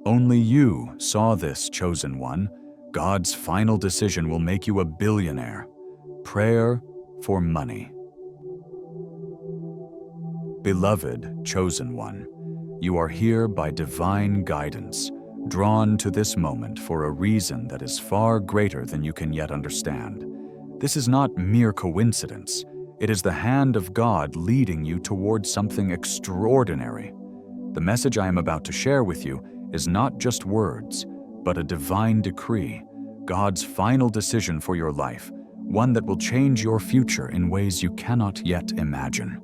Only you saw this, chosen one. God's final decision will make you a billionaire. Prayer for money. Beloved chosen one, you are here by divine guidance, drawn to this moment for a reason that is far greater than you can yet understand. This is not mere coincidence. It is the hand of God leading you towards something extraordinary. The message I am about to share with you is not just words, but a divine decree, God's final decision for your life, one that will change your future in ways you cannot yet imagine.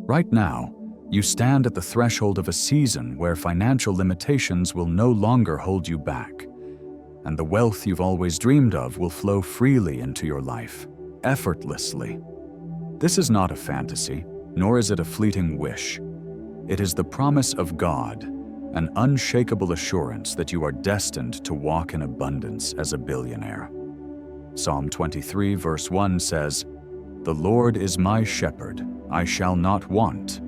Right now, you stand at the threshold of a season where financial limitations will no longer hold you back, and the wealth you've always dreamed of will flow freely into your life, effortlessly. This is not a fantasy, nor is it a fleeting wish. It is the promise of God, an unshakable assurance that you are destined to walk in abundance as a billionaire. Psalm 23 verse 1 says, "The Lord is my shepherd, I shall not want."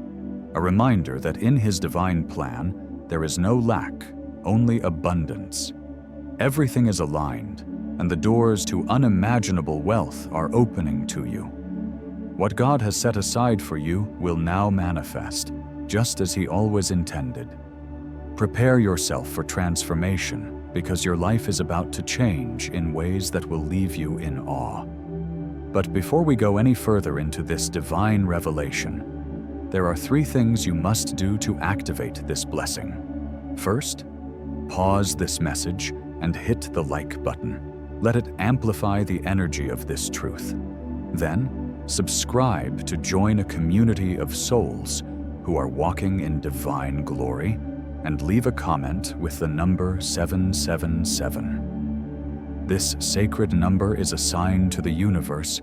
A reminder that in His divine plan, there is no lack, only abundance. Everything is aligned, and the doors to unimaginable wealth are opening to you. What God has set aside for you will now manifest, just as He always intended. Prepare yourself for transformation, because your life is about to change in ways that will leave you in awe. But before we go any further into this divine revelation, there are 3 things you must do to activate this blessing. First, pause this message and hit the like button. Let it amplify the energy of this truth. Then, subscribe to join a community of souls who are walking in divine glory, and leave a comment with the number 777. This sacred number is a sign to the universe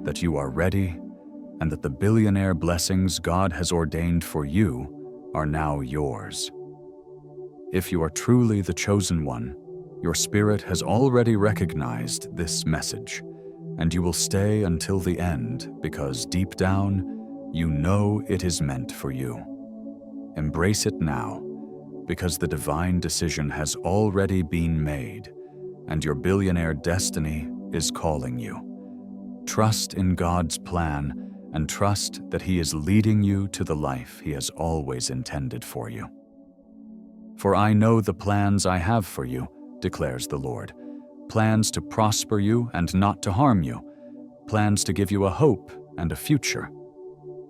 that you are ready and that the billionaire blessings God has ordained for you are now yours. If you are truly the chosen one, your spirit has already recognized this message, and you will stay until the end because deep down, you know it is meant for you. Embrace it now, because the divine decision has already been made, and your billionaire destiny is calling you. Trust in God's plan, and trust that He is leading you to the life He has always intended for you. "For I know the plans I have for you," declares the Lord, "plans to prosper you and not to harm you, plans to give you a hope and a future."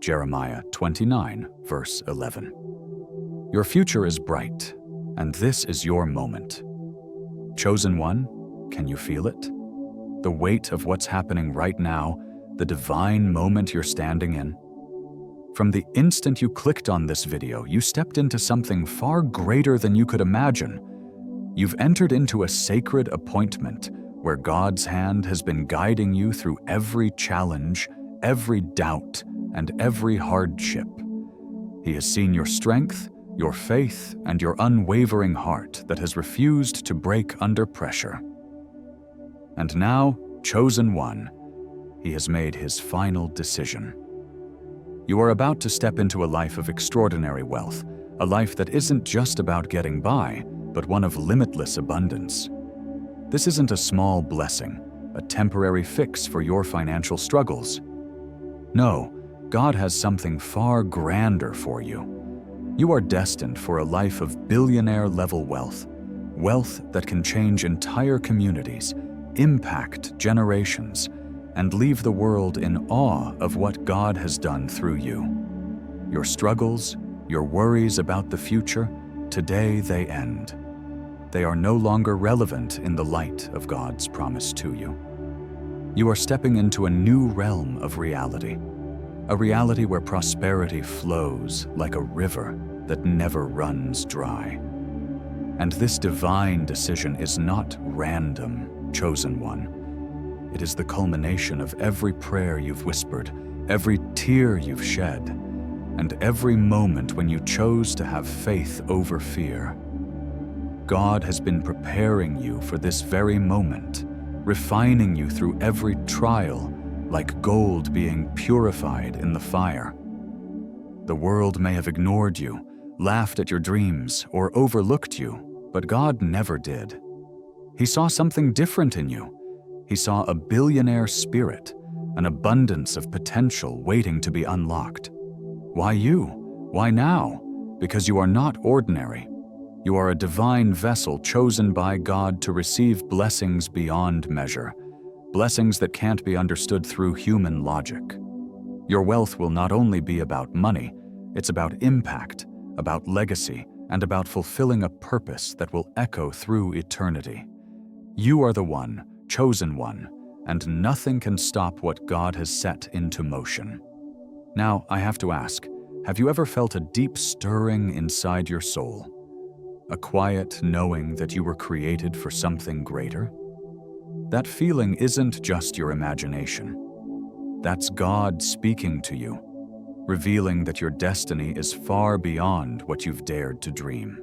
Jeremiah 29, verse 11. Your future is bright, and this is your moment. Chosen one, can you feel it? The weight of what's happening right now, the divine moment you're standing in. From the instant you clicked on this video, you stepped into something far greater than you could imagine. You've entered into a sacred appointment where God's hand has been guiding you through every challenge, every doubt, and every hardship. He has seen your strength, your faith, and your unwavering heart that has refused to break under pressure. And now, chosen one, He has made His final decision. You are about to step into a life of extraordinary wealth, a life that isn't just about getting by, but one of limitless abundance. This isn't a small blessing, a temporary fix for your financial struggles. No, God has something far grander for you. You are destined for a life of billionaire-level wealth, wealth that can change entire communities, impact generations, and leave the world in awe of what God has done through you. Your struggles, your worries about the future, today they end. They are no longer relevant in the light of God's promise to you. You are stepping into a new realm of reality, a reality where prosperity flows like a river that never runs dry. And this divine decision is not random, chosen one. It is the culmination of every prayer you've whispered, every tear you've shed, and every moment when you chose to have faith over fear. God has been preparing you for this very moment, refining you through every trial, like gold being purified in the fire. The world may have ignored you, laughed at your dreams, or overlooked you, But God never did. He saw something different in you. He saw a billionaire spirit, an abundance of potential waiting to be unlocked. Why you? Why now? Because you are not ordinary. You are a divine vessel chosen by God to receive blessings beyond measure, blessings that can't be understood through human logic. Your wealth will not only be about money, it's about impact, about legacy, and about fulfilling a purpose that will echo through eternity. You are the one, chosen one, and nothing can stop what God has set into motion. Now, I have to ask, have you ever felt a deep stirring inside your soul? A quiet knowing that you were created for something greater? That feeling isn't just your imagination. That's God speaking to you, revealing that your destiny is far beyond what you've dared to dream.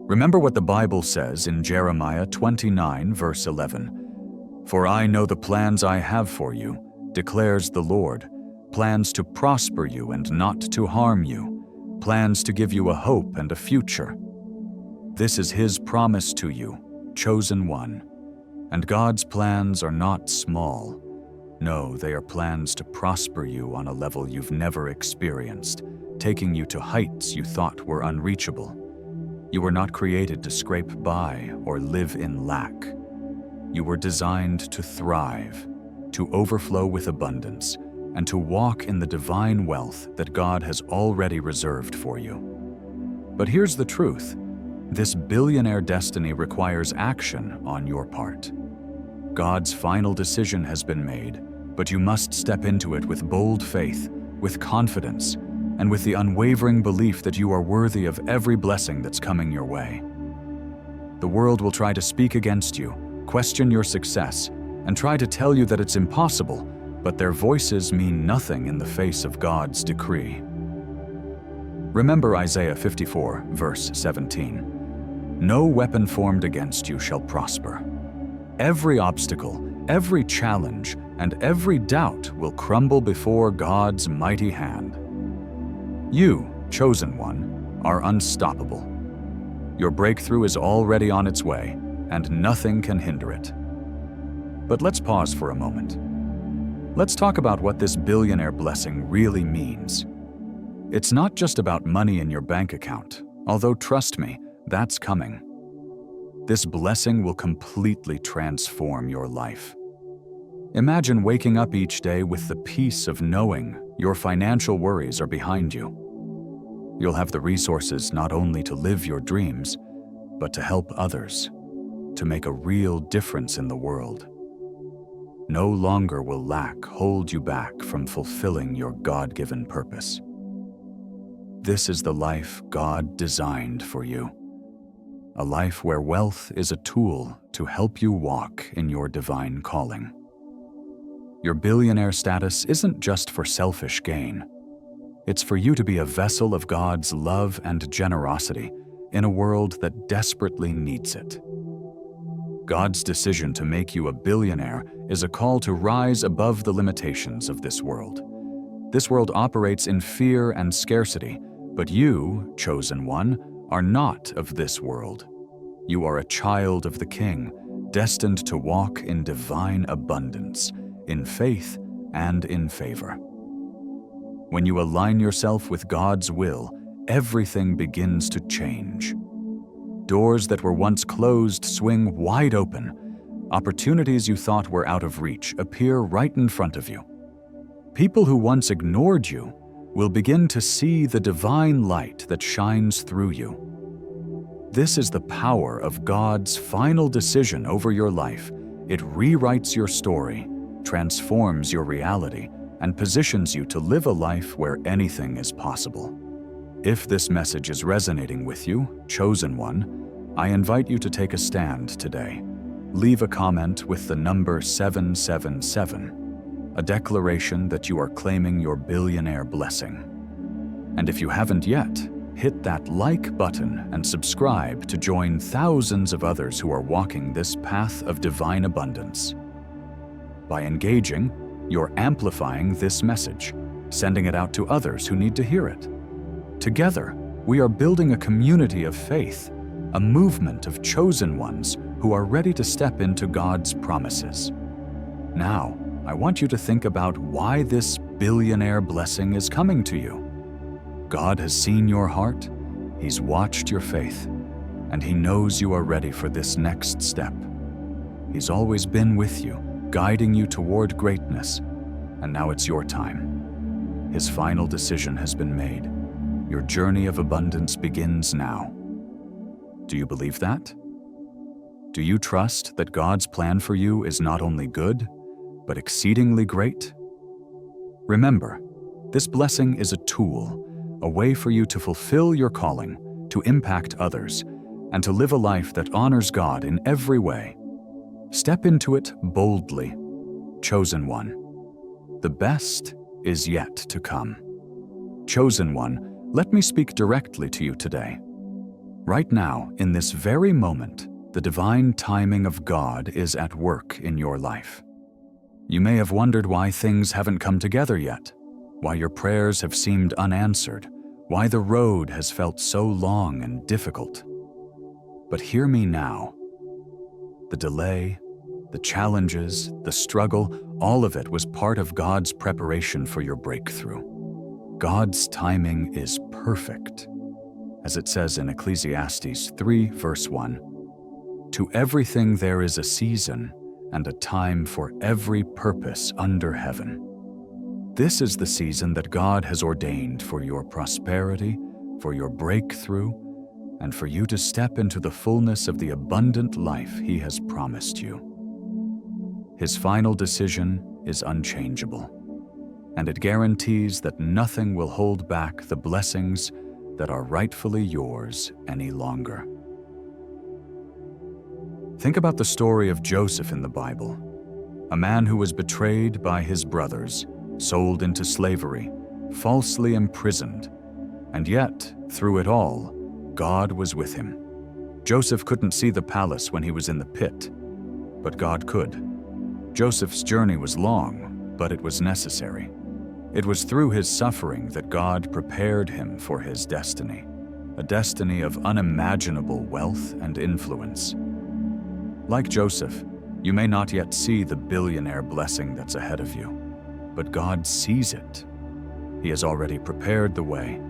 Remember what the Bible says in Jeremiah 29, verse 11. "For I know the plans I have for you, declares the Lord, plans to prosper you and not to harm you, plans to give you a hope and a future." This is His promise to you, chosen one. And God's plans are not small. No, they are plans to prosper you on a level you've never experienced, taking you to heights you thought were unreachable. You were not created to scrape by or live in lack. You were designed to thrive, to overflow with abundance, and to walk in the divine wealth that God has already reserved for you. But here's the truth. This billionaire destiny requires action on your part. God's final decision has been made, but you must step into it with bold faith, with confidence, and with the unwavering belief that you are worthy of every blessing that's coming your way. The world will try to speak against you, question your success, and try to tell you that it's impossible, but their voices mean nothing in the face of God's decree. Remember Isaiah 54, verse 17. "No weapon formed against you shall prosper." Every obstacle, every challenge, and every doubt will crumble before God's mighty hand. You, chosen one, are unstoppable. Your breakthrough is already on its way, and nothing can hinder it. But let's pause for a moment. Let's talk about what this billionaire blessing really means. It's not just about money in your bank account, although trust me, that's coming. This blessing will completely transform your life. Imagine waking up each day with the peace of knowing your financial worries are behind you. You'll have the resources not only to live your dreams, but to help others, to make a real difference in the world. No longer will lack hold you back from fulfilling your God-given purpose. This is the life God designed for you. A life where wealth is a tool to help you walk in your divine calling. Your billionaire status isn't just for selfish gain. It's for you to be a vessel of God's love and generosity in a world that desperately needs it. God's decision to make you a billionaire is a call to rise above the limitations of this world. This world operates in fear and scarcity, but you, chosen one, are not of this world. You are a child of the King, destined to walk in divine abundance, in faith and in favor. When you align yourself with God's will, everything begins to change. Doors that were once closed swing wide open. Opportunities you thought were out of reach appear right in front of you. People who once ignored you will begin to see the divine light that shines through you. This is the power of God's final decision over your life. It rewrites your story, transforms your reality, and positions you to live a life where anything is possible. If this message is resonating with you, chosen one, I invite you to take a stand today. Leave a comment with the number 777, a declaration that you are claiming your billionaire blessing. And if you haven't yet, hit that like button and subscribe to join thousands of others who are walking this path of divine abundance. By engaging, you're amplifying this message, sending it out to others who need to hear it. Together, We are building a community of faith, a movement of chosen ones who are ready to step into God's promises. Now, I want you to think about why this billionaire blessing is coming to you. God has seen your heart, He's watched your faith, and He knows you are ready for this next step. He's always been with you, guiding you toward greatness, and now it's your time. His final decision has been made. Your journey of abundance begins now. Do you believe that? Do you trust that God's plan for you is not only good, but exceedingly great? Remember, this blessing is a tool, a way for you to fulfill your calling, to impact others, and to live a life that honors God in every way. Step into it boldly, chosen one. The best is yet to come. Chosen one, let me speak directly to you today. Right now, in this very moment, the divine timing of God is at work in your life. You may have wondered why things haven't come together yet, why your prayers have seemed unanswered, why the road has felt so long and difficult. But hear me now. The delay, the challenges, the struggle, all of it was part of God's preparation for your breakthrough. God's timing is perfect. As it says in Ecclesiastes 3, verse 1, "To everything there is a season and a time for every purpose under heaven." This is the season that God has ordained for your prosperity, for your breakthrough, and for you to step into the fullness of the abundant life He has promised you. His final decision is unchangeable, and it guarantees that nothing will hold back the blessings that are rightfully yours any longer. Think about the story of Joseph in the Bible, a man who was betrayed by his brothers, sold into slavery, falsely imprisoned, and yet, through it all, God was with him. Joseph couldn't see the palace when he was in the pit, but God could. Joseph's journey was long, but it was necessary. It was through his suffering that God prepared him for his destiny, a destiny of unimaginable wealth and influence. Like Joseph, you may not yet see the billionaire blessing that's ahead of you, but God sees it. He has already prepared the way,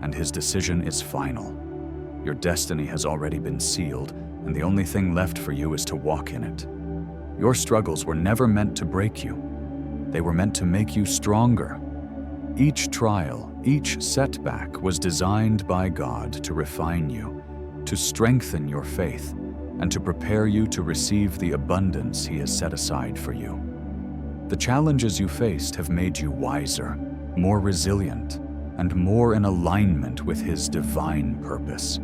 and His decision is final. Your destiny has already been sealed, and the only thing left for you is to walk in it. Your struggles were never meant to break you. They were meant to make you stronger. Each trial, each setback was designed by God to refine you, to strengthen your faith, and to prepare you to receive the abundance He has set aside for you. The challenges you faced have made you wiser, more resilient, and more in alignment with His divine purpose.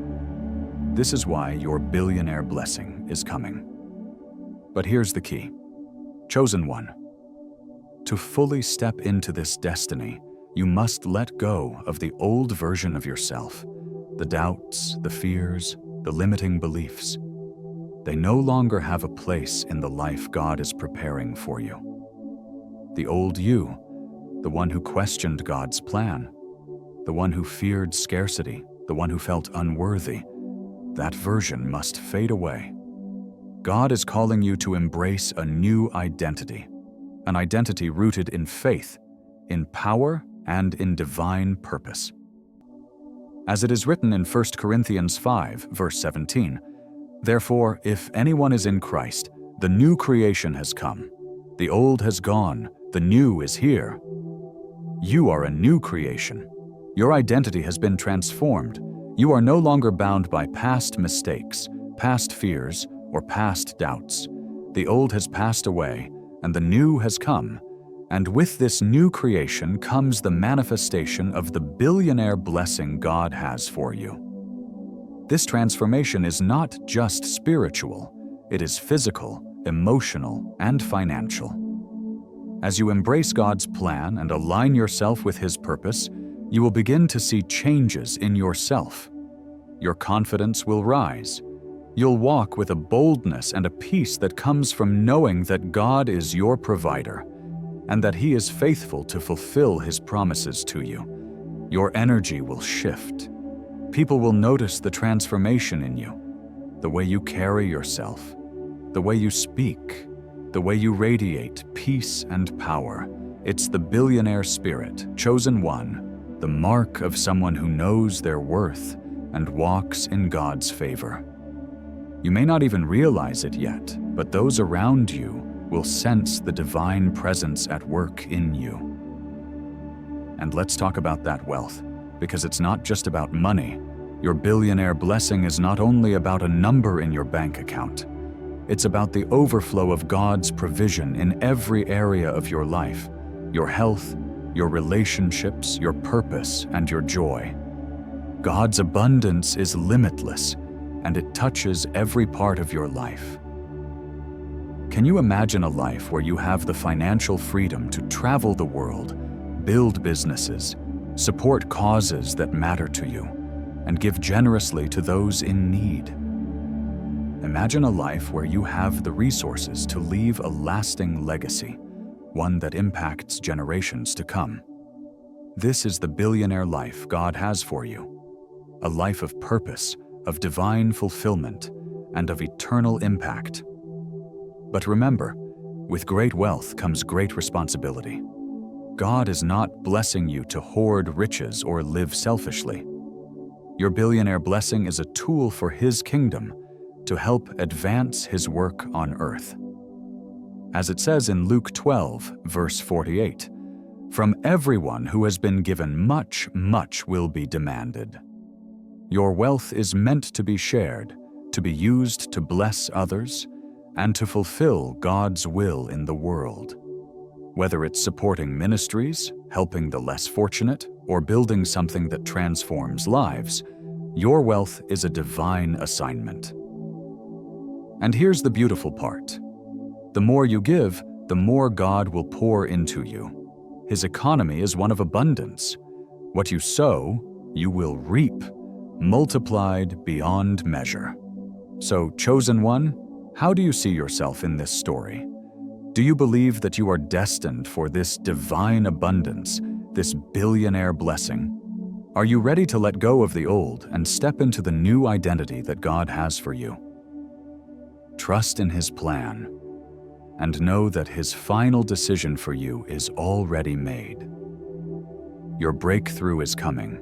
This is why your billionaire blessing is coming. But here's the key. Chosen one. To fully step into this destiny, you must let go of the old version of yourself, the doubts, the fears, the limiting beliefs. They no longer have a place in the life God is preparing for you. The old you, the one who questioned God's plan, the one who feared scarcity, the one who felt unworthy, that version must fade away. God is calling you to embrace a new identity, an identity rooted in faith, in power, and in divine purpose. As it is written in 1 Corinthians 5, verse 17, "Therefore, if anyone is in Christ, the new creation has come. The old has gone, the new is here." You are a new creation. Your identity has been transformed. You are no longer bound by past mistakes, past fears, or past doubts. The old has passed away, and the new has come. And with this new creation comes the manifestation of the billionaire blessing God has for you. This transformation is not just spiritual, it is physical, emotional, and financial. As you embrace God's plan and align yourself with His purpose, you will begin to see changes in yourself. Your confidence will rise. You'll walk with a boldness and a peace that comes from knowing that God is your provider and that He is faithful to fulfill His promises to you. Your energy will shift. People will notice the transformation in you, the way you carry yourself, the way you speak, the way you radiate peace and power. It's the billionaire spirit, chosen one, the mark of someone who knows their worth and walks in God's favor. You may not even realize it yet, but those around you will sense the divine presence at work in you. And let's talk about that wealth, because it's not just about money. Your billionaire blessing is not only about a number in your bank account. It's about the overflow of God's provision in every area of your life, your health, your relationships, your purpose, and your joy. God's abundance is limitless, and it touches every part of your life. Can you imagine a life where you have the financial freedom to travel the world, build businesses, support causes that matter to you, and give generously to those in need? Imagine a life where you have the resources to leave a lasting legacy, one that impacts generations to come. This is the billionaire life God has for you, a life of purpose, of divine fulfillment, and of eternal impact. But remember, with great wealth comes great responsibility. God is not blessing you to hoard riches or live selfishly. Your billionaire blessing is a tool for His kingdom to help advance His work on earth. As it says in Luke 12, verse 48, "From everyone who has been given much, much will be demanded." Your wealth is meant to be shared, to be used to bless others, and to fulfill God's will in the world. Whether it's supporting ministries, helping the less fortunate, or building something that transforms lives, your wealth is a divine assignment. And here's the beautiful part. The more you give, the more God will pour into you. His economy is one of abundance. What you sow, you will reap, multiplied beyond measure. So, chosen one, how do you see yourself in this story? Do you believe that you are destined for this divine abundance, this billionaire blessing? Are you ready to let go of the old and step into the new identity that God has for you? Trust in His plan and know that His final decision for you is already made. Your breakthrough is coming,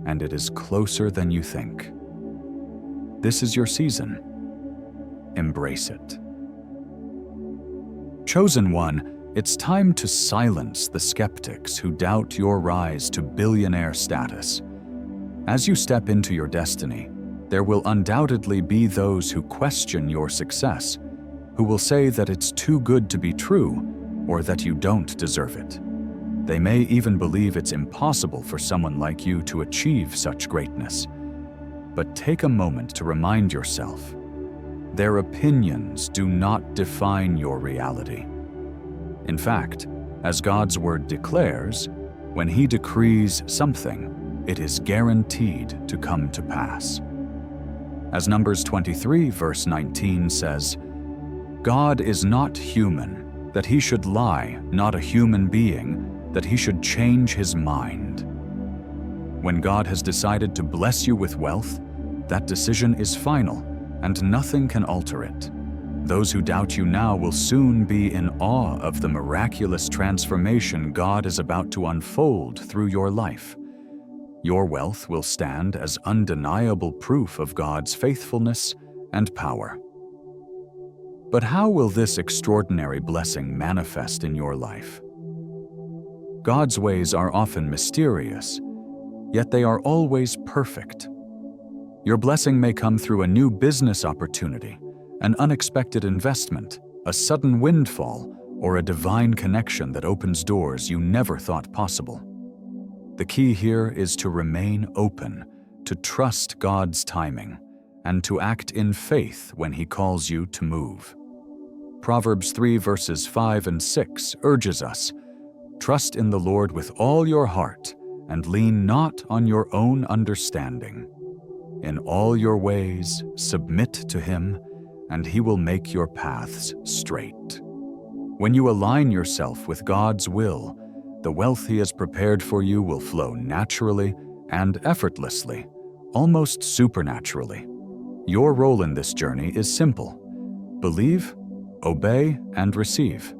and it is closer than you think. This is your season. Embrace it. Chosen one, it's time to silence the skeptics who doubt your rise to billionaire status. As you step into your destiny, there will undoubtedly be those who question your success, who will say that it's too good to be true or that you don't deserve it. They may even believe it's impossible for someone like you to achieve such greatness. But take a moment to remind yourself, their opinions do not define your reality. In fact, as God's word declares, when He decrees something, it is guaranteed to come to pass. As Numbers 23, verse 19 says, "God is not human, that He should lie, not a human being, that He should change His mind." When God has decided to bless you with wealth, that decision is final, and nothing can alter it. Those who doubt you now will soon be in awe of the miraculous transformation God is about to unfold through your life. Your wealth will stand as undeniable proof of God's faithfulness and power. But how will this extraordinary blessing manifest in your life? God's ways are often mysterious, yet they are always perfect. Your blessing may come through a new business opportunity, an unexpected investment, a sudden windfall, or a divine connection that opens doors you never thought possible. The key here is to remain open, to trust God's timing, and to act in faith when He calls you to move. Proverbs 3 verses 5 and 6 urges us, "Trust in the Lord with all your heart, and lean not on your own understanding. In all your ways submit to Him, and He will make your paths straight." When you align yourself with God's will, the wealth He has prepared for you will flow naturally and effortlessly, almost supernaturally. Your role in this journey is simple: believe, obey, and receive.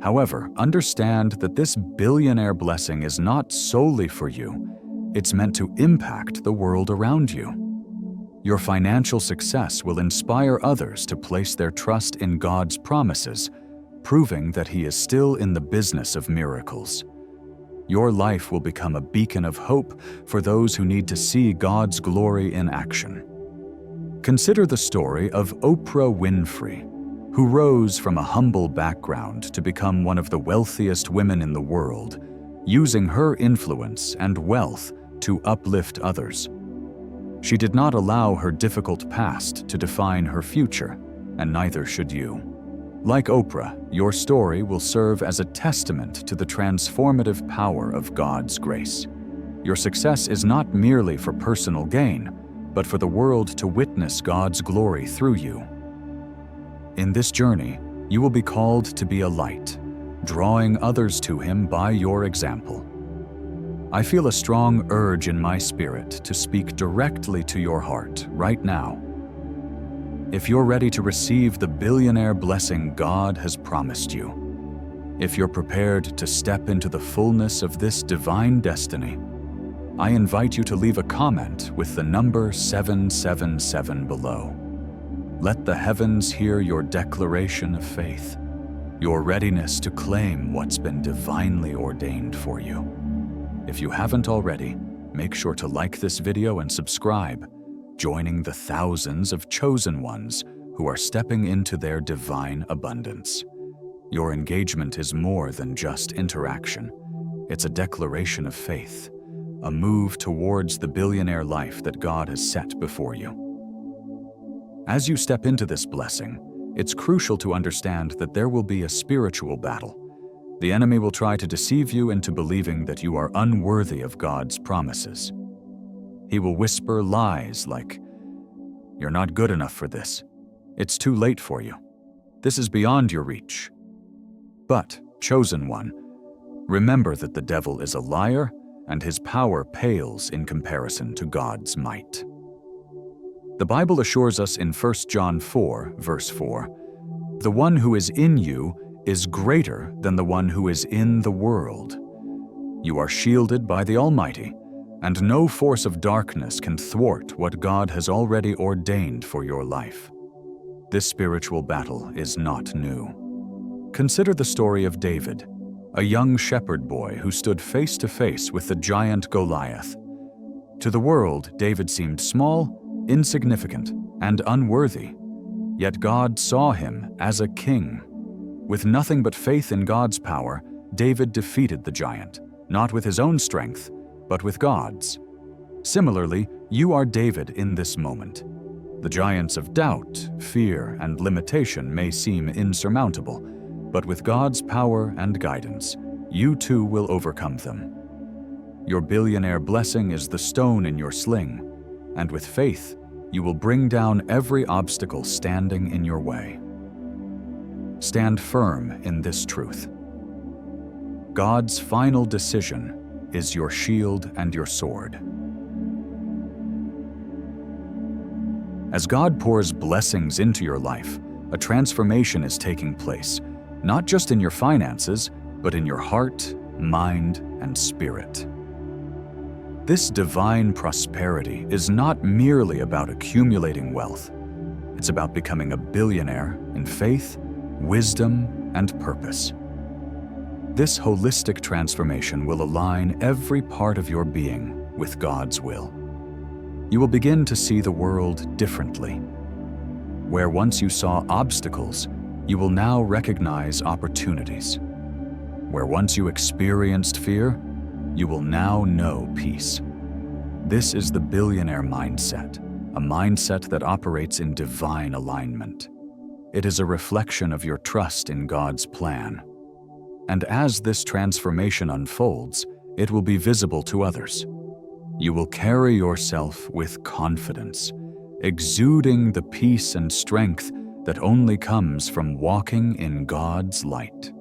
However, understand that this billionaire blessing is not solely for you. It's meant to impact the world around you. Your financial success will inspire others to place their trust in God's promises, proving that He is still in the business of miracles. Your life will become a beacon of hope for those who need to see God's glory in action. Consider the story of Oprah Winfrey, who rose from a humble background to become one of the wealthiest women in the world, using her influence and wealth to uplift others. She did not allow her difficult past to define her future, and neither should you. Like Oprah, your story will serve as a testament to the transformative power of God's grace. Your success is not merely for personal gain, but for the world to witness God's glory through you. In this journey, you will be called to be a light, drawing others to Him by your example. I feel a strong urge in my spirit to speak directly to your heart right now. If you're ready to receive the billionaire blessing God has promised you, if you're prepared to step into the fullness of this divine destiny, I invite you to leave a comment with the number 777 below. Let the heavens hear your declaration of faith, your readiness to claim what's been divinely ordained for you. If you haven't already, make sure to like this video and subscribe, joining the thousands of chosen ones who are stepping into their divine abundance. Your engagement is more than just interaction. It's a declaration of faith, a move towards the billionaire life that God has set before you. As you step into this blessing, it's crucial to understand that there will be a spiritual battle. The enemy will try to deceive you into believing that you are unworthy of God's promises. He will whisper lies like, "You're not good enough for this. It's too late for you. This is beyond your reach." But, chosen one, remember that the devil is a liar and his power pales in comparison to God's might. The Bible assures us in 1 John 4, verse 4, "The one who is in you is greater than the one who is in the world." You are shielded by the Almighty, and no force of darkness can thwart what God has already ordained for your life. This spiritual battle is not new. Consider the story of David, a young shepherd boy who stood face to face with the giant Goliath. To the world, David seemed small, insignificant, and unworthy. Yet God saw him as a king. With nothing but faith in God's power, David defeated the giant, not with his own strength, but with God's. Similarly, you are David in this moment. The giants of doubt, fear, and limitation may seem insurmountable, but with God's power and guidance, you too will overcome them. Your billionaire blessing is the stone in your sling, and with faith, you will bring down every obstacle standing in your way. Stand firm in this truth. God's final decision is your shield and your sword. As God pours blessings into your life, a transformation is taking place, not just in your finances, but in your heart, mind, and spirit. This divine prosperity is not merely about accumulating wealth. It's about becoming a billionaire in faith, wisdom, and purpose. This holistic transformation will align every part of your being with God's will. You will begin to see the world differently. Where once you saw obstacles, you will now recognize opportunities. Where once you experienced fear, you will now know peace. This is the billionaire mindset, a mindset that operates in divine alignment. It is a reflection of your trust in God's plan. And as this transformation unfolds, it will be visible to others. You will carry yourself with confidence, exuding the peace and strength that only comes from walking in God's light.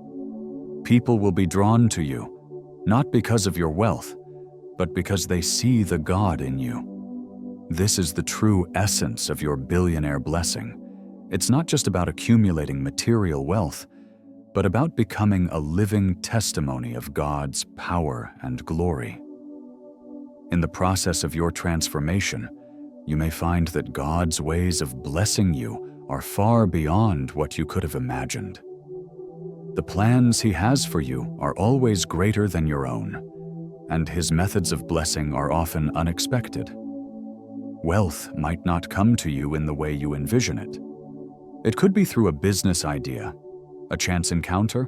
People will be drawn to you, not because of your wealth, but because they see the God in you. This is the true essence of your billionaire blessing. It's not just about accumulating material wealth, but about becoming a living testimony of God's power and glory. In the process of your transformation, you may find that God's ways of blessing you are far beyond what you could have imagined. The plans He has for you are always greater than your own, and His methods of blessing are often unexpected. Wealth might not come to you in the way you envision it. It could be through a business idea, a chance encounter,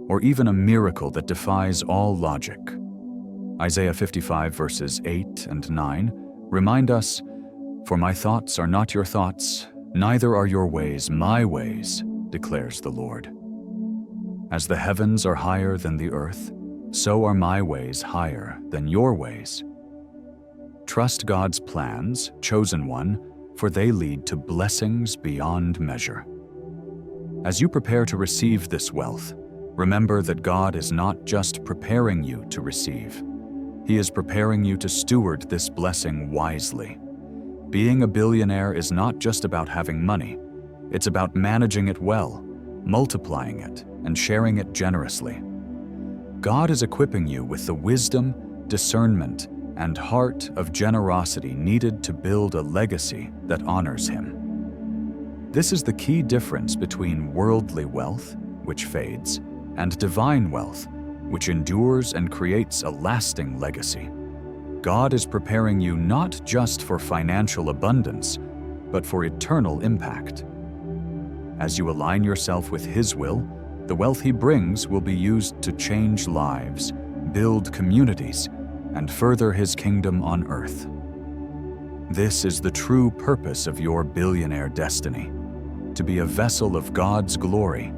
or even a miracle that defies all logic. Isaiah 55 verses 8 and 9 remind us, "For my thoughts are not your thoughts, neither are your ways my ways, declares the Lord. As the heavens are higher than the earth, so are my ways higher than your ways." Trust God's plans, chosen one, for they lead to blessings beyond measure. As you prepare to receive this wealth, remember that God is not just preparing you to receive. He is preparing you to steward this blessing wisely. Being a billionaire is not just about having money. It's about managing it well, multiplying it, and sharing it generously. God is equipping you with the wisdom, discernment, and heart of generosity needed to build a legacy that honors Him. This is the key difference between worldly wealth, which fades, and divine wealth, which endures and creates a lasting legacy. God is preparing you not just for financial abundance, but for eternal impact. As you align yourself with His will, the wealth He brings will be used to change lives, build communities, and further His kingdom on earth. This is the true purpose of your billionaire destiny: to be a vessel of God's glory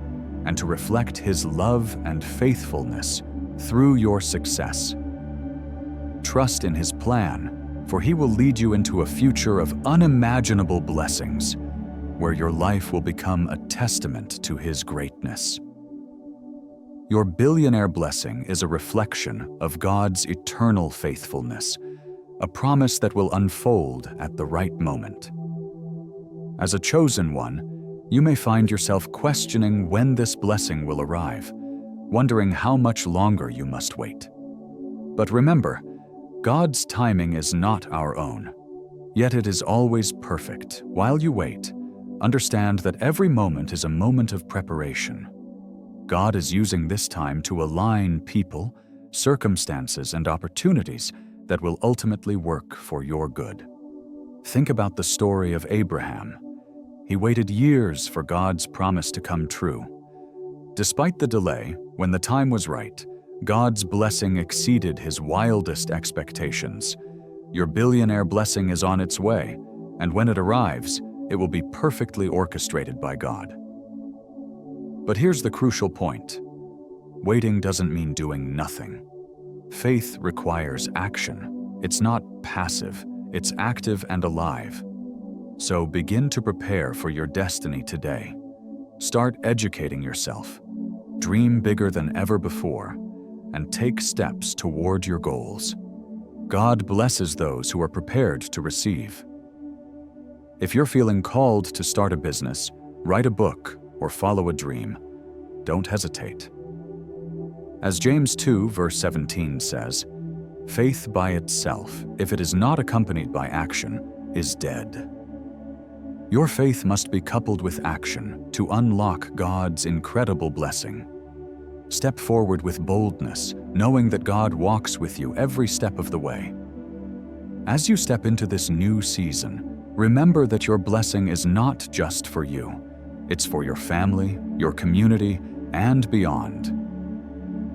and to reflect His love and faithfulness through your success. Trust in His plan, for He will lead you into a future of unimaginable blessings, where your life will become a testament to His greatness. Your billionaire blessing is a reflection of God's eternal faithfulness, a promise that will unfold at the right moment. As a chosen one, you may find yourself questioning when this blessing will arrive, wondering how much longer you must wait. But remember, God's timing is not our own, yet it is always perfect. While you wait, understand that every moment is a moment of preparation. God is using this time to align people, circumstances, and opportunities that will ultimately work for your good. Think about the story of Abraham. He waited years for God's promise to come true. Despite the delay, when the time was right, God's blessing exceeded his wildest expectations. Your billionaire blessing is on its way, and when it arrives, it will be perfectly orchestrated by God. But here's the crucial point. Waiting doesn't mean doing nothing. Faith requires action. It's not passive, it's active and alive. So begin to prepare for your destiny today. Start educating yourself. Dream bigger than ever before, and take steps toward your goals. God blesses those who are prepared to receive. If you're feeling called to start a business, write a book, or follow a dream, don't hesitate. As James 2 verse 17 says, "Faith by itself, if it is not accompanied by action, is dead." Your faith must be coupled with action to unlock God's incredible blessing. Step forward with boldness, knowing that God walks with you every step of the way. As you step into this new season, remember that your blessing is not just for you. It's for your family, your community, and beyond.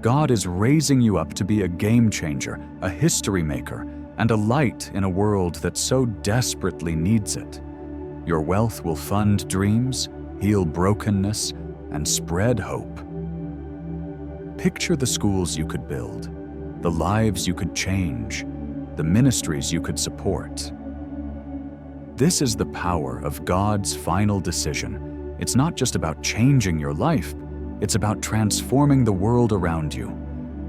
God is raising you up to be a game changer, a history maker, and a light in a world that so desperately needs it. Your wealth will fund dreams, heal brokenness, and spread hope. Picture the schools you could build, the lives you could change, the ministries you could support. This is the power of God's final decision. It's not just about changing your life, it's about transforming the world around you.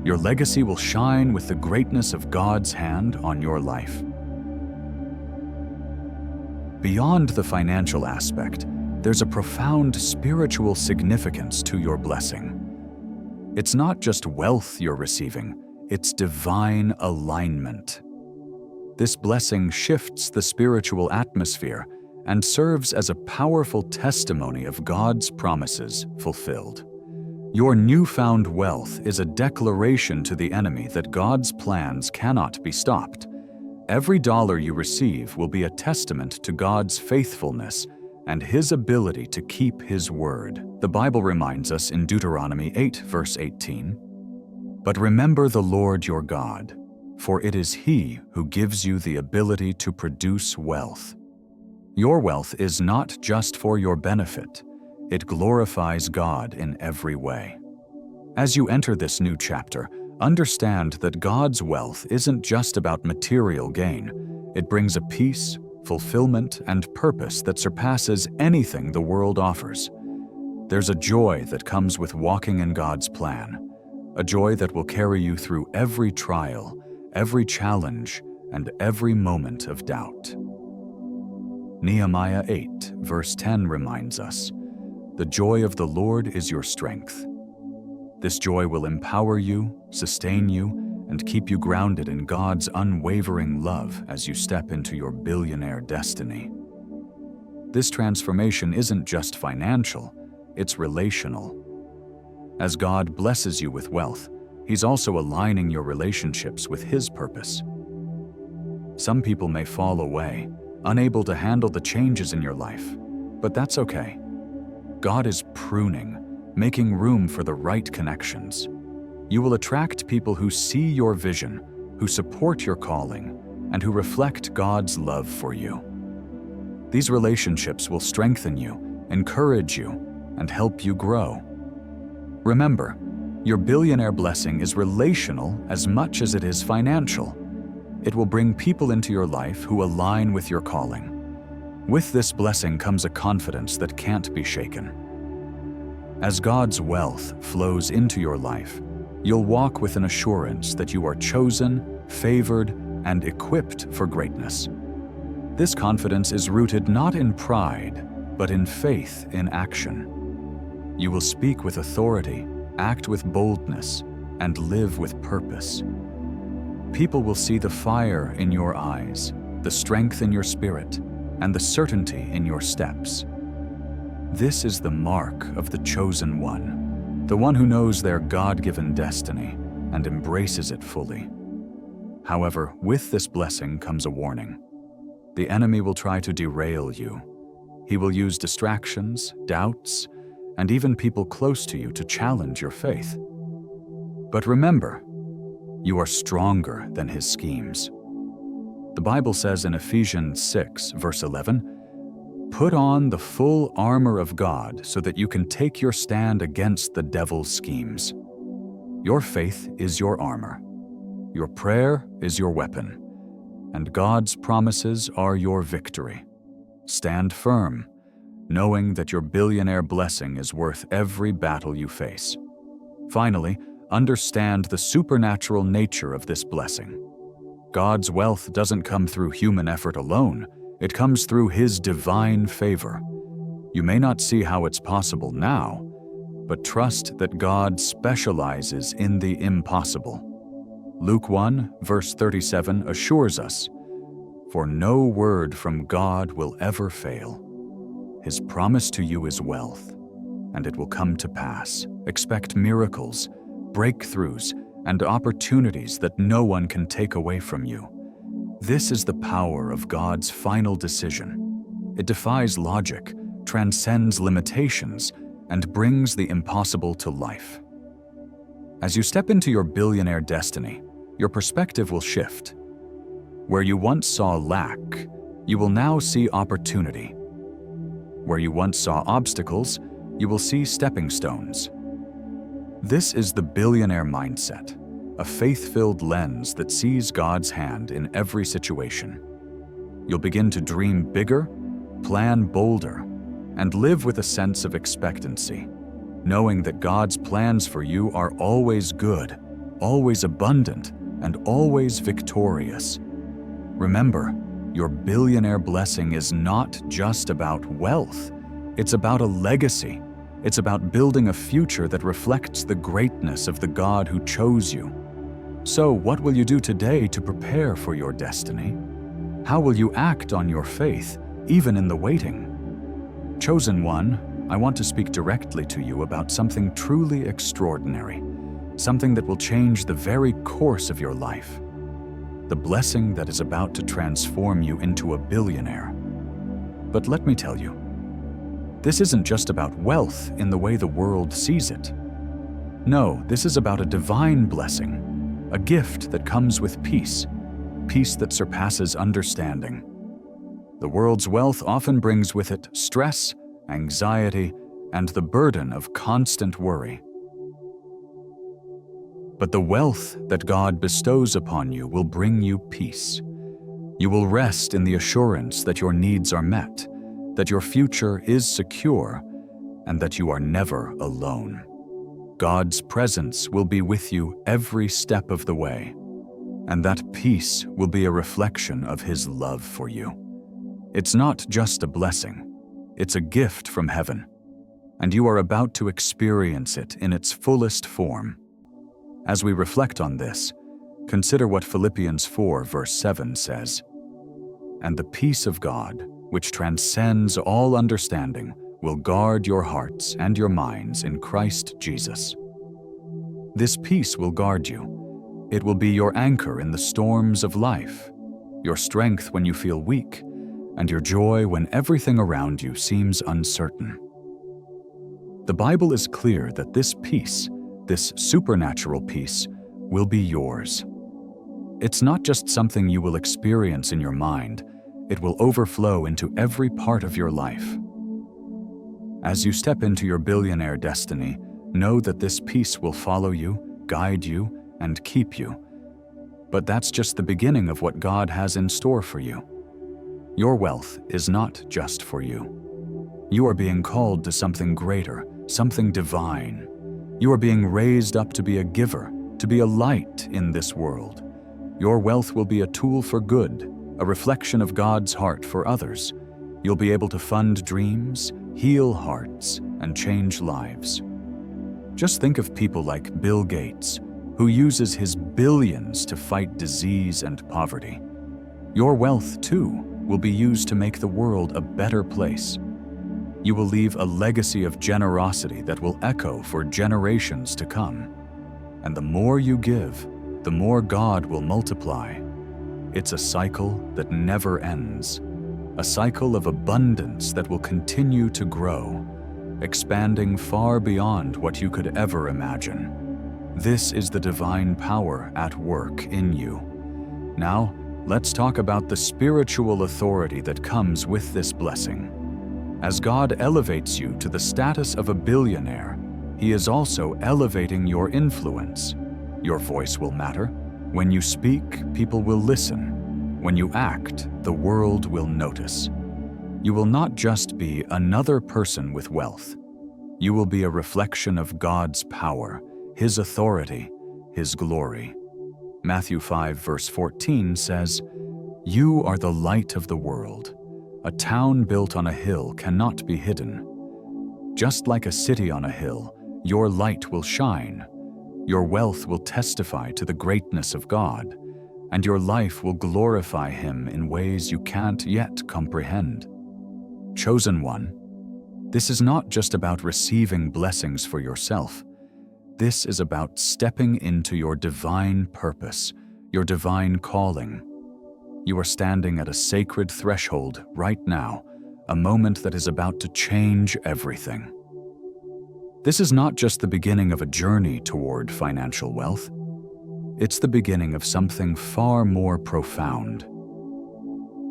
Your legacy will shine with the greatness of God's hand on your life. Beyond the financial aspect, there's a profound spiritual significance to your blessing. It's not just wealth you're receiving, it's divine alignment. This blessing shifts the spiritual atmosphere and serves as a powerful testimony of God's promises fulfilled. Your newfound wealth is a declaration to the enemy that God's plans cannot be stopped. Every dollar you receive will be a testament to God's faithfulness and His ability to keep His word. The Bible reminds us in Deuteronomy 8, verse 18, "But remember the Lord your God, for it is He who gives you the ability to produce wealth." Your wealth is not just for your benefit. It glorifies God in every way. As you enter this new chapter, understand that God's wealth isn't just about material gain. It brings a peace, fulfillment, and purpose that surpasses anything the world offers. There's a joy that comes with walking in God's plan, a joy that will carry you through every trial, every challenge, and every moment of doubt. Nehemiah 8, verse 10 reminds us, "The joy of the Lord is your strength." This joy will empower you, sustain you, and keep you grounded in God's unwavering love as you step into your billionaire destiny. This transformation isn't just financial, it's relational. As God blesses you with wealth, He's also aligning your relationships with His purpose. Some people may fall away, unable to handle the changes in your life, but that's okay. God is pruning, making room for the right connections. You will attract people who see your vision, who support your calling, and who reflect God's love for you. These relationships will strengthen you, encourage you, and help you grow. Remember, your billionaire blessing is relational as much as it is financial. It will bring people into your life who align with your calling. With this blessing comes a confidence that can't be shaken. As God's wealth flows into your life, you'll walk with an assurance that you are chosen, favored, and equipped for greatness. This confidence is rooted not in pride, but in faith in action. You will speak with authority, act with boldness, and live with purpose. People will see the fire in your eyes, the strength in your spirit, and the certainty in your steps. This is the mark of the chosen one, the one who knows their God-given destiny and embraces it fully. However, with this blessing comes a warning. The enemy will try to derail you. He will use distractions, doubts, and even people close to you to challenge your faith. But remember, you are stronger than his schemes. The Bible says in Ephesians 6, verse 11, "Put on the full armor of God so that you can take your stand against the devil's schemes." Your faith is your armor. Your prayer is your weapon. And God's promises are your victory. Stand firm, knowing that your billionaire blessing is worth every battle you face. Finally, understand the supernatural nature of this blessing. God's wealth doesn't come through human effort alone. It comes through His divine favor. You may not see how it's possible now, but trust that God specializes in the impossible. Luke 1, verse 37 assures us, "For no word from God will ever fail. His promise to you is wealth, and it will come to pass. Expect miracles, breakthroughs, and opportunities that no one can take away from you." This is the power of God's final decision. It defies logic, transcends limitations, and brings the impossible to life. As you step into your billionaire destiny, your perspective will shift. Where you once saw lack, you will now see opportunity. Where you once saw obstacles, you will see stepping stones. This is the billionaire mindset, a faith-filled lens that sees God's hand in every situation. You'll begin to dream bigger, plan bolder, and live with a sense of expectancy, knowing that God's plans for you are always good, always abundant, and always victorious. Remember, Your billionaire blessing is not just about wealth. It's about a legacy. It's about building a future that reflects the greatness of the God who chose you. So, what will you do today to prepare for your destiny? How will you act on your faith, even in the waiting? Chosen one, I want to speak directly to you about something truly extraordinary, something that will change the very course of your life. The blessing that is about to transform you into a billionaire. But let me tell you, this isn't just about wealth in the way the world sees it. No, this is about a divine blessing, a gift that comes with peace, peace that surpasses understanding. The world's wealth often brings with it stress, anxiety, and the burden of constant worry. But the wealth that God bestows upon you will bring you peace. You will rest in the assurance that your needs are met, that your future is secure, and that you are never alone. God's presence will be with you every step of the way, and that peace will be a reflection of His love for you. It's not just a blessing, it's a gift from heaven, and you are about to experience it in its fullest form. As we reflect on this, consider what Philippians 4 verse 7 says, "And the peace of God, which transcends all understanding, will guard your hearts and your minds in Christ Jesus." This peace will guard you. It will be your anchor in the storms of life, your strength when you feel weak, and your joy when everything around you seems uncertain. The Bible is clear that this peace, this supernatural peace, will be yours. It's not just something you will experience in your mind, it will overflow into every part of your life. As you step into your billionaire destiny, know that this peace will follow you, guide you, and keep you. But that's just the beginning of what God has in store for you. Your wealth is not just for you. You are being called to something greater, something divine. You are being raised up to be a giver, to be a light in this world. Your wealth will be a tool for good, a reflection of God's heart for others. You'll be able to fund dreams, heal hearts, and change lives. Just think of people like Bill Gates, who uses his billions to fight disease and poverty. Your wealth, too, will be used to make the world a better place. You will leave a legacy of generosity that will echo for generations to come. And the more you give, the more God will multiply. It's a cycle that never ends, a cycle of abundance that will continue to grow, expanding far beyond what you could ever imagine. This is the divine power at work in you. Now, let's talk about the spiritual authority that comes with this blessing. As God elevates you to the status of a billionaire, He is also elevating your influence. Your voice will matter. When you speak, people will listen. When you act, the world will notice. You will not just be another person with wealth. You will be a reflection of God's power, His authority, His glory. Matthew 5 verse 14 says, "You are the light of the world. A town built on a hill cannot be hidden. Just like a city on a hill, your light will shine. Your wealth will testify to the greatness of God, and your life will glorify Him in ways you can't yet comprehend." Chosen one, this is not just about receiving blessings for yourself. This is about stepping into your divine purpose, your divine calling. You are standing at a sacred threshold right now, a moment that is about to change everything. This is not just the beginning of a journey toward financial wealth. It's the beginning of something far more profound.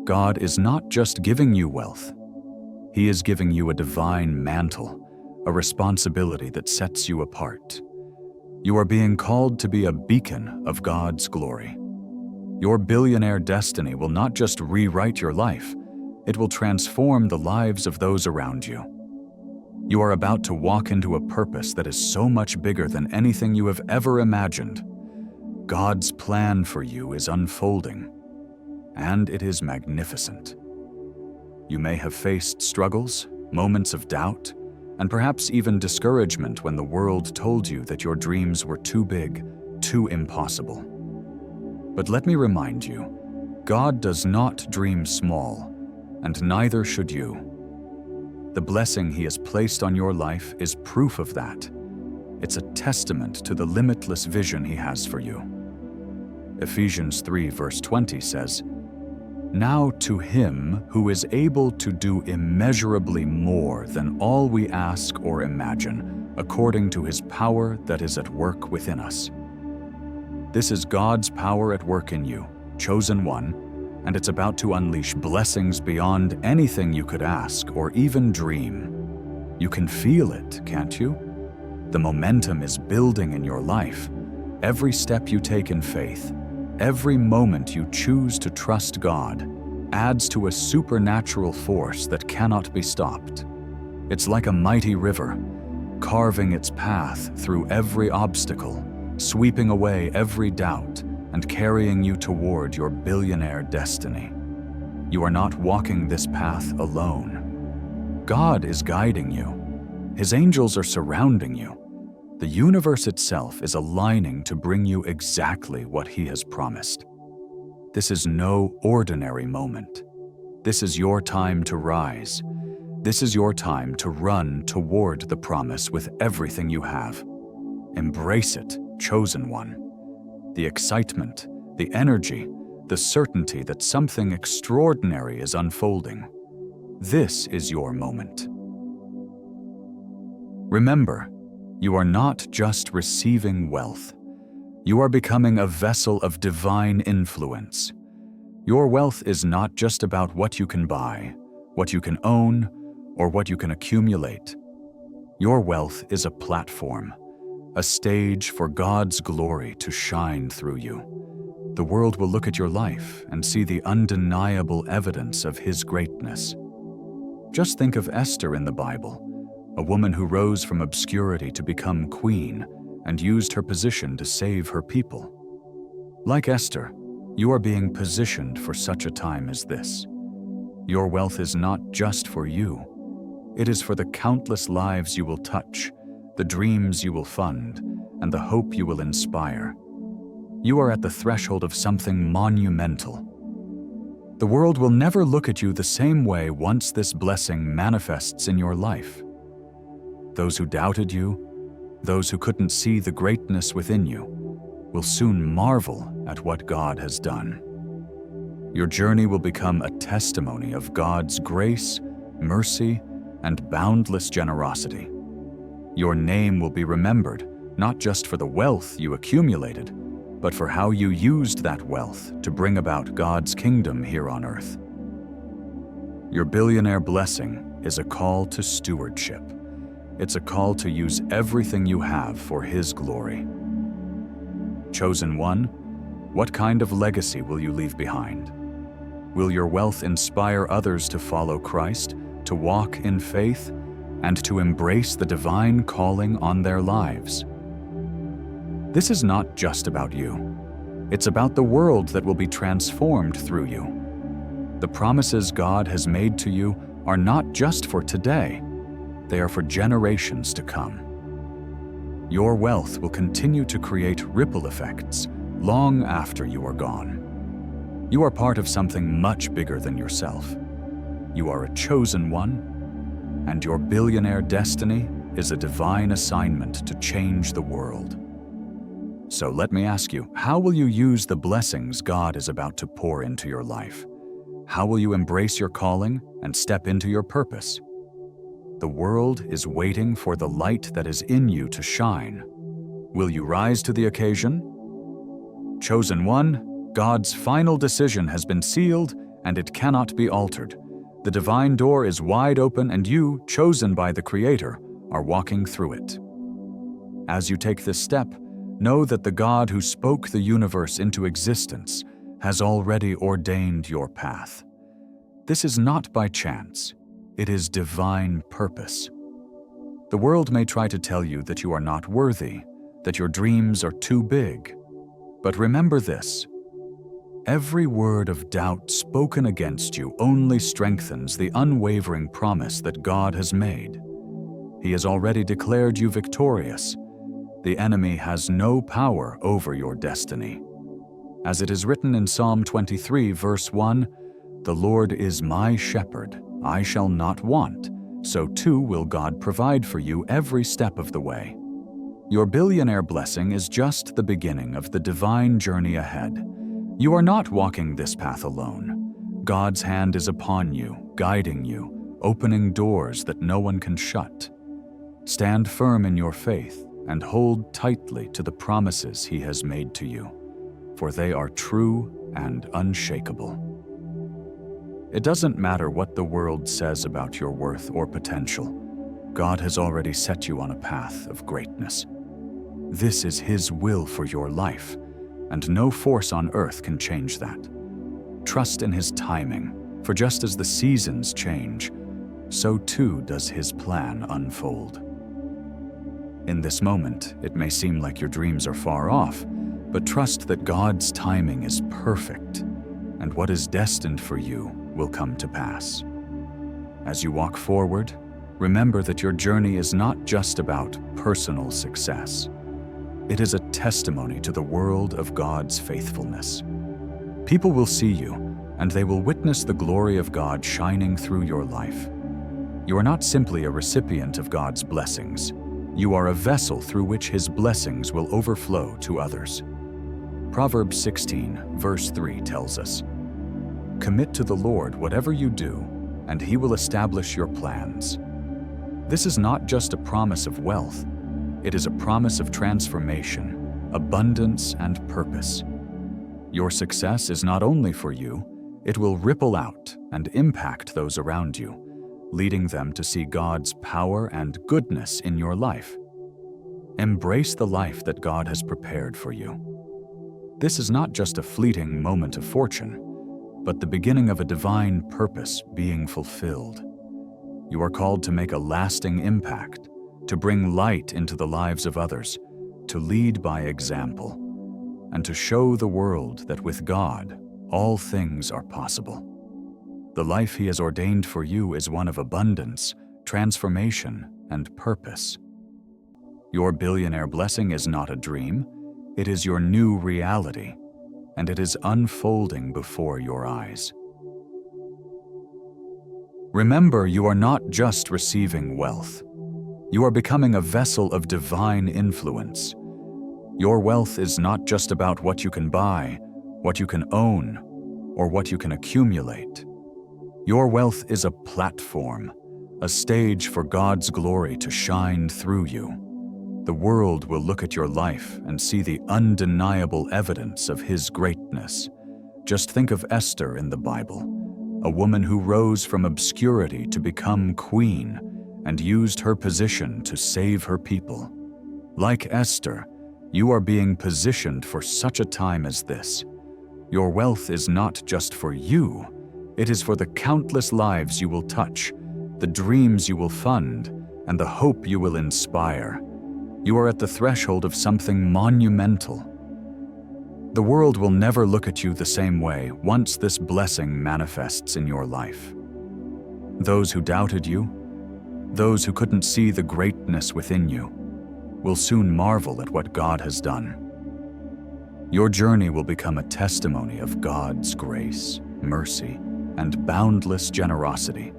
God is not just giving you wealth. He is giving you a divine mantle, a responsibility that sets you apart. You are being called to be a beacon of God's glory. Your billionaire destiny will not just rewrite your life, it will transform the lives of those around you. You are about to walk into a purpose that is so much bigger than anything you have ever imagined. God's plan for you is unfolding. and it is magnificent. You may have faced struggles, moments of doubt, and perhaps even discouragement when the world told you that your dreams were too big, too impossible. But let me remind you, God does not dream small, and neither should you. The blessing He has placed on your life is proof of that. It's a testament to the limitless vision He has for you. Ephesians 3 verse 20 says, "Now to Him who is able to do immeasurably more than all we ask or imagine, according to His power that is at work within us." This is God's power at work in you, chosen one, and it's about to unleash blessings beyond anything you could ask or even dream. You can feel it, can't you? The momentum is building in your life. Every step you take in faith, every moment you choose to trust God, adds to a supernatural force that cannot be stopped. It's like a mighty river, carving its path through every obstacle, sweeping away every doubt, and carrying you toward your billionaire destiny. You are not walking this path alone. God is guiding you. His angels are surrounding you. The universe itself is aligning to bring you exactly what He has promised. This is no ordinary moment. This is your time to rise. This is your time to run toward the promise with everything you have. Embrace it, chosen one. The excitement, the energy, the certainty that something extraordinary is unfolding. This is your moment. Remember, you are not just receiving wealth. You are becoming a vessel of divine influence. Your wealth is not just about what you can buy, what you can own, or what you can accumulate. Your wealth is a platform, a stage for God's glory to shine through you. The world will look at your life and see the undeniable evidence of His greatness. Just think of Esther in the Bible, a woman who rose from obscurity to become queen and used her position to save her people. Like Esther, you are being positioned for such a time as this. Your wealth is not just for you. It is for the countless lives you will touch, the dreams you will fund, and the hope you will inspire. You are at the threshold of something monumental. The world will never look at you the same way once this blessing manifests in your life. Those who doubted you, those who couldn't see the greatness within you, will soon marvel at what God has done. Your journey will become a testimony of God's grace, mercy, and boundless generosity. Your name will be remembered, not just for the wealth you accumulated, but for how you used that wealth to bring about God's kingdom here on earth. Your billionaire blessing is a call to stewardship. It's a call to use everything you have for His glory. Chosen one, what kind of legacy will you leave behind? Will your wealth inspire others to follow Christ, to walk in faith, and to embrace the divine calling on their lives? This is not just about you. It's about the world that will be transformed through you. The promises God has made to you are not just for today. They are for generations to come. Your wealth will continue to create ripple effects long after you are gone. You are part of something much bigger than yourself. You are a chosen one, and your billionaire destiny is a divine assignment to change the world. So let me ask you, how will you use the blessings God is about to pour into your life? How will you embrace your calling and step into your purpose? The world is waiting for the light that is in you to shine. Will you rise to the occasion? Chosen one, God's final decision has been sealed and it cannot be altered. The divine door is wide open and you, chosen by the Creator, are walking through it. As you take this step, know that the God who spoke the universe into existence has already ordained your path. This is not by chance. It is divine purpose. The world may try to tell you that you are not worthy, that your dreams are too big. But remember this: Every word of doubt spoken against you only strengthens the unwavering promise that God has made. He has already declared you victorious. The enemy has no power over your destiny. As it is written in Psalm 23, verse 1, "The Lord is my shepherd, I shall not want, so too will God provide for you every step of the way." Your billionaire blessing is just the beginning of the divine journey ahead. You are not walking this path alone. God's hand is upon you, guiding you, opening doors that no one can shut. Stand firm in your faith and hold tightly to the promises He has made to you, for they are true and unshakable. It doesn't matter what the world says about your worth or potential. God has already set you on a path of greatness. This is His will for your life, and no force on earth can change that. Trust in His timing, for just as the seasons change, so too does His plan unfold. In this moment, it may seem like your dreams are far off, but trust that God's timing is perfect, and what is destined for you will come to pass. As you walk forward, remember that your journey is not just about personal success. It is a testimony to the world of God's faithfulness. People will see you, and they will witness the glory of God shining through your life. You are not simply a recipient of God's blessings. You are a vessel through which His blessings will overflow to others. Proverbs 16, verse 3 tells us, "Commit to the Lord whatever you do, and He will establish your plans." This is not just a promise of wealth. It is a promise of transformation, abundance, and purpose. Your success is not only for you, it will ripple out and impact those around you, leading them to see God's power and goodness in your life. Embrace the life that God has prepared for you. This is not just a fleeting moment of fortune, but the beginning of a divine purpose being fulfilled. You are called to make a lasting impact, to bring light into the lives of others, to lead by example, and to show the world that with God, all things are possible. The life He has ordained for you is one of abundance, transformation, and purpose. Your billionaire blessing is not a dream, it is your new reality, and it is unfolding before your eyes. Remember, you are not just receiving wealth. You are becoming a vessel of divine influence. Your wealth is not just about what you can buy, what you can own, or what you can accumulate. Your wealth is a platform, a stage for God's glory to shine through you. The world will look at your life and see the undeniable evidence of His greatness. Just think of Esther in the Bible, a woman who rose from obscurity to become queen and used her position to save her people. Like Esther, you are being positioned for such a time as this. Your wealth is not just for you, it is for the countless lives you will touch, the dreams you will fund, and the hope you will inspire. You are at the threshold of something monumental. The world will never look at you the same way once this blessing manifests in your life. Those who doubted you, those who couldn't see the greatness within you, will soon marvel at what God has done. Your journey will become a testimony of God's grace, mercy, and boundless generosity.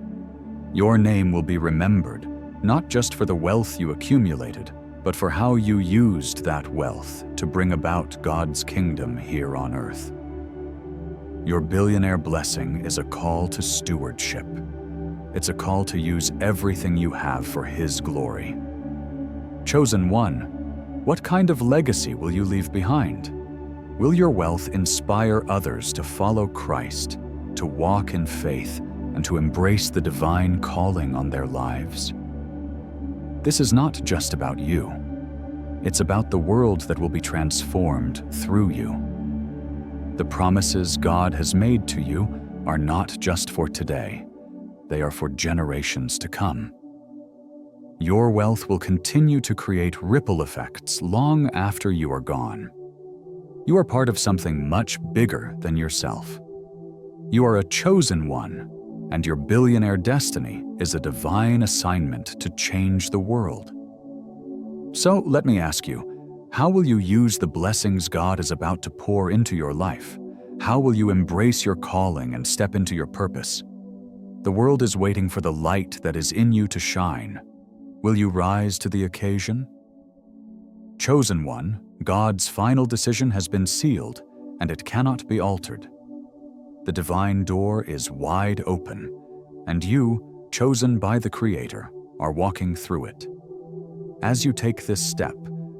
Your name will be remembered, not just for the wealth you accumulated, but for how you used that wealth to bring about God's kingdom here on earth. Your billionaire blessing is a call to stewardship. It's a call to use everything you have for His glory. Chosen one, what kind of legacy will you leave behind? Will your wealth inspire others to follow Christ, to walk in faith, and to embrace the divine calling on their lives? This is not just about you. It's about the world that will be transformed through you. The promises God has made to you are not just for today. They are for generations to come. Your wealth will continue to create ripple effects long after you are gone. You are part of something much bigger than yourself. You are a chosen one, and your billionaire destiny is a divine assignment to change the world. So let me ask you, how will you use the blessings God is about to pour into your life? How will you embrace your calling and step into your purpose? The world is waiting for the light that is in you to shine. Will you rise to the occasion? Chosen one, God's final decision has been sealed, and it cannot be altered. The divine door is wide open, and you, chosen by the Creator, are walking through it. As you take this step,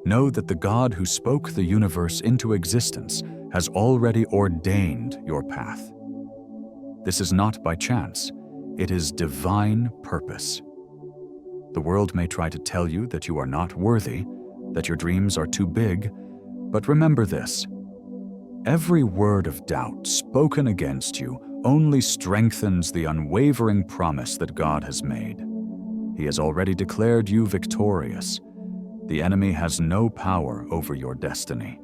know that the God who spoke the universe into existence has already ordained your path. This is not by chance. It is divine purpose. The world may try to tell you that you are not worthy, that your dreams are too big, but remember this: every word of doubt spoken against you only strengthens the unwavering promise that God has made. He has already declared you victorious. The enemy has no power over your destiny.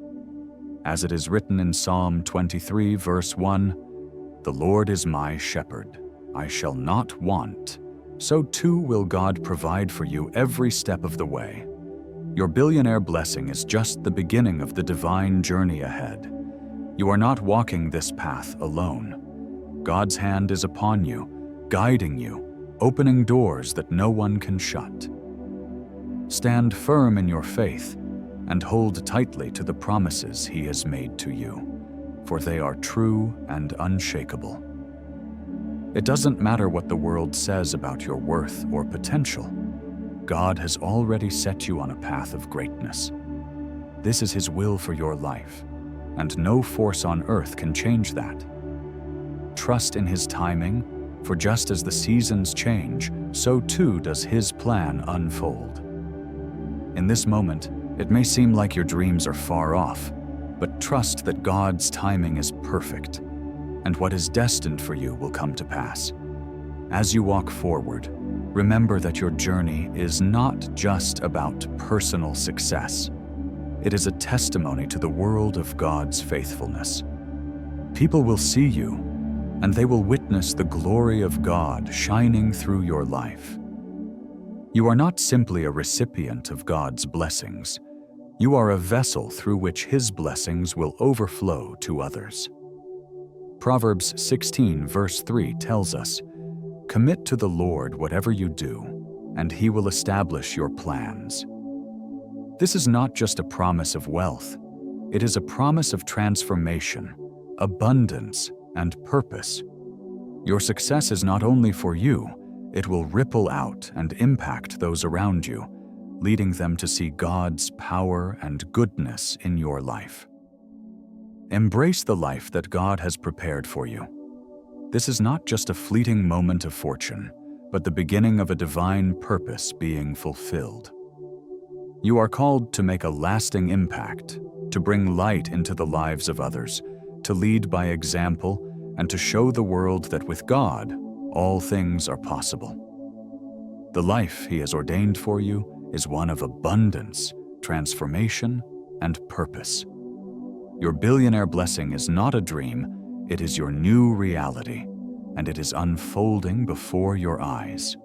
As it is written in Psalm 23, verse 1, "The Lord is my shepherd, I shall not want. So too will God provide for you every step of the way." Your billionaire blessing is just the beginning of the divine journey ahead. You are not walking this path alone. God's hand is upon you, guiding you, opening doors that no one can shut. Stand firm in your faith and hold tightly to the promises He has made to you, for they are true and unshakable. It doesn't matter what the world says about your worth or potential. God has already set you on a path of greatness. This is His will for your life, and no force on earth can change that. Trust in His timing, for just as the seasons change, so too does His plan unfold. In this moment, it may seem like your dreams are far off, but trust that God's timing is perfect, and what is destined for you will come to pass. As you walk forward, remember that your journey is not just about personal success. It is a testimony to the world of God's faithfulness. People will see you, and they will witness the glory of God shining through your life. You are not simply a recipient of God's blessings. You are a vessel through which His blessings will overflow to others. Proverbs 16, verse 3 tells us, "Commit to the Lord whatever you do, and He will establish your plans." This is not just a promise of wealth. It is a promise of transformation, abundance, and purpose. Your success is not only for you, it will ripple out and impact those around you, leading them to see God's power and goodness in your life. Embrace the life that God has prepared for you. This is not just a fleeting moment of fortune, but the beginning of a divine purpose being fulfilled. You are called to make a lasting impact, to bring light into the lives of others, to lead by example, and to show the world that with God, all things are possible. The life He has ordained for you is one of abundance, transformation, and purpose. Your billionaire blessing is not a dream, it is your new reality, and it is unfolding before your eyes.